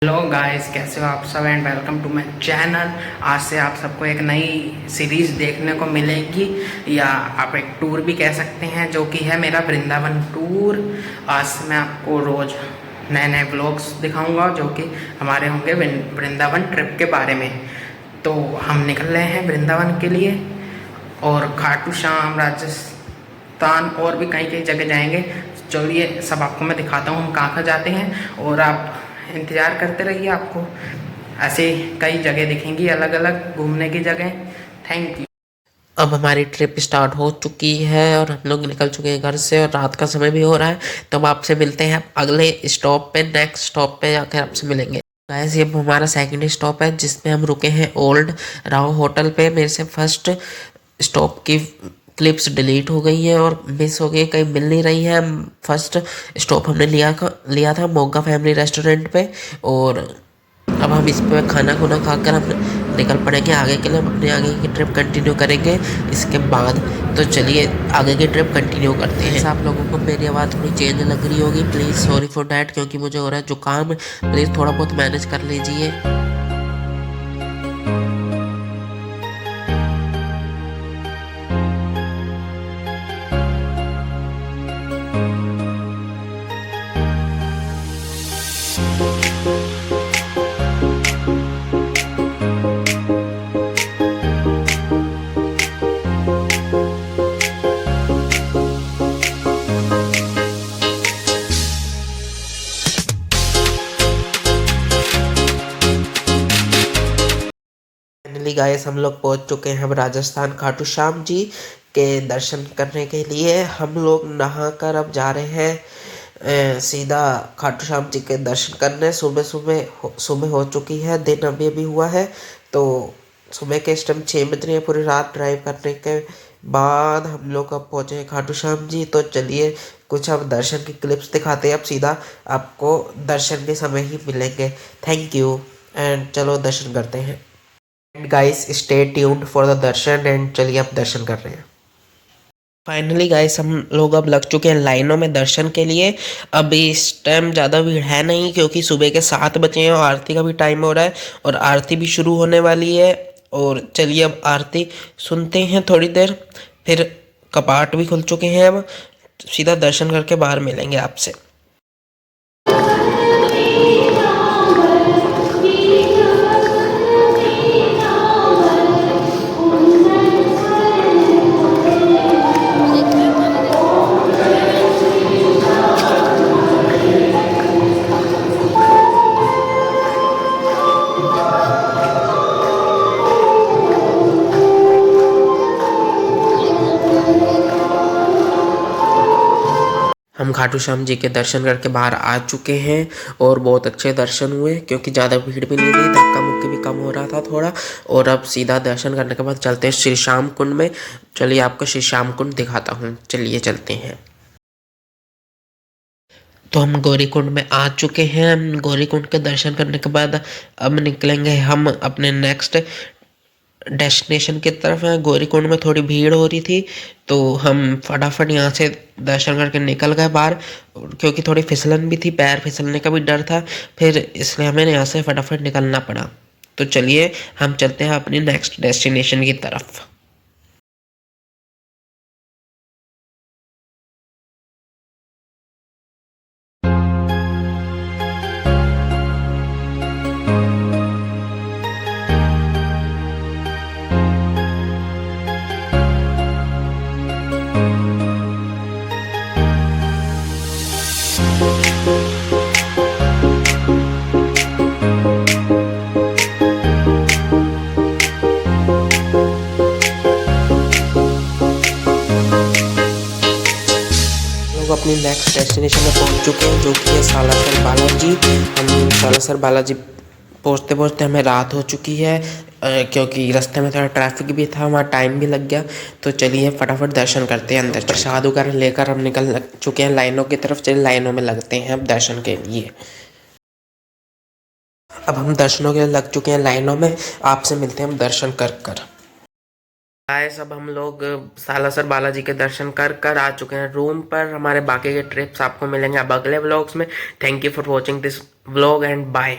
Hello guys, कैसे हो आप सब and welcome to my channel. आज से आप सबको एक नई सीरीज़ देखने को मिलेगी, या आप एक टूर भी कह सकते हैं, जो कि है मेरा वृंदावन टूर। आज से मैं आपको रोज़ नए नए व्लॉग्स दिखाऊंगा जो कि हमारे होंगे वृंदावन ट्रिप के बारे में। तो हम निकल रहे हैं वृंदावन के लिए, और खाटू श्याम, राजस्थान और भी कई कई जगह जाएंगे। चलिए सब आपको मैं दिखाता हूँ हम कहाँ कहाँ जाते हैं, और आप इंतज़ार करते रहिए। आपको ऐसे कई जगह दिखेंगी, अलग अलग घूमने की जगह। Thank you. अब हमारी ट्रिप स्टार्ट हो चुकी है और हम लोग निकल चुके हैं घर से, और रात का समय भी हो रहा है। तो हम आपसे मिलते हैं अगले स्टॉप पे, नेक्स्ट स्टॉप पे जाकर आपसे मिलेंगे। गाइस, ये हमारा सेकंड स्टॉप है जिसमें हम रुके हैं ओल्ड राव होटल पे। मेरे से फर्स्ट स्टॉप की क्लिप्स डिलीट हो गई है और मिस हो गई, कहीं मिल नहीं रही है। फर्स्ट स्टॉप हमने लिया था मोगा फैमिली रेस्टोरेंट पे, और अब हम इस पे खाना खुना खाकर हम निकल पड़ेंगे आगे के लिए। हम अपने आगे की ट्रिप कंटिन्यू करेंगे इसके बाद। तो चलिए आगे की ट्रिप कंटिन्यू करते हैं। आप लोगों को मेरी आवाज़ थोड़ी चेंज लग रही होगी, प्लीज़ सॉरी फॉर डैट, क्योंकि मुझे हो रहा है जुकाम। प्लीज़ थोड़ा बहुत मैनेज कर लीजिए। फाइनली गाइस, हम लोग पहुंच चुके हैं अब राजस्थान खाटू श्याम जी के दर्शन करने के लिए। हम लोग नहाकर अब जा रहे हैं सीधा खाटू श्याम जी के दर्शन करने। सुबह हो चुकी है, दिन अभी अभी हुआ है। तो सुबह के इस टाइम 6 बज रहे हैं। पूरी रात ड्राइव करने के बाद हम लोग अब पहुँचे हैं खाटू श्याम जी। तो चलिए कुछ अब दर्शन की क्लिप्स दिखाते हैं। अब सीधा आपको दर्शन के समय ही मिलेंगे। थैंक यू, एंड चलो दर्शन करते हैं। Guys, stay tuned for the Darshan, and चलिए अब दर्शन कर रहे हैं। फाइनली गाइस, हम लोग अब लग चुके हैं लाइनों में दर्शन के लिए। अभी इस टाइम ज़्यादा भीड़ है नहीं, क्योंकि सुबह के 7 बजे हैं और आरती का भी टाइम हो रहा है, और आरती भी शुरू होने वाली है। और चलिए अब आरती सुनते हैं थोड़ी देर, फिर कपाट भी खुल चुके हैं। अब सीधा दर्शन करके बाहर मिलेंगे आपसे। हम खाटू श्याम जी के दर्शन करके बाहर आ चुके हैं, और बहुत अच्छे दर्शन हुए, क्योंकि ज़्यादा भीड़ भी नहीं रही, धक्का मुक्की भी कम हो रहा था थोड़ा। और अब सीधा दर्शन करने के बाद चलते हैं श्री श्याम कुंड में। चलिए आपको श्री श्याम कुंड दिखाता हूँ, चलिए चलते हैं। तो हम गौरी कुंड में आ चुके हैं। गौरी कुंड के दर्शन करने के बाद अब निकलेंगे हम अपने नेक्स्ट डेस्टिनेशन की तरफ है। गौरीकुंड में थोड़ी भीड़ हो रही थी, तो हम फटाफट यहाँ से दर्शन करके निकल गए बाहर, क्योंकि थोड़ी फिसलन भी थी, पैर फिसलने का भी डर था, फिर इसलिए हमें यहाँ से फटाफट निकलना पड़ा। तो चलिए हम चलते हैं अपनी नेक्स्ट डेस्टिनेशन की तरफ। अपनी नेक्स्ट डेस्टिनेशन में पहुंच चुके हैं, जो कि है सालासर बालाजी। हम सालासर बालाजी पहुंचते पहुंचते हमें रात हो चुकी है, क्योंकि रास्ते में थोड़ा ट्रैफिक भी था, वहाँ टाइम भी लग गया। तो चलिए फटाफट दर्शन करते हैं। अंदर प्रसाद वगैरह लेकर हम निकल चुके हैं लाइनों की तरफ। चलिए लाइनों में लगते हैं अब दर्शन के लिए। अब हम दर्शनों के लिए लग चुके हैं लाइनों में, आपसे मिलते हैं हम दर्शन कर कर। गाइस, अब हम लोग सालासर बालाजी के दर्शन कर कर आ चुके हैं रूम पर। हमारे बाकी के ट्रिप्स आपको मिलेंगे अब अगले व्लॉग्स में। Thank you for watching this vlog, and bye.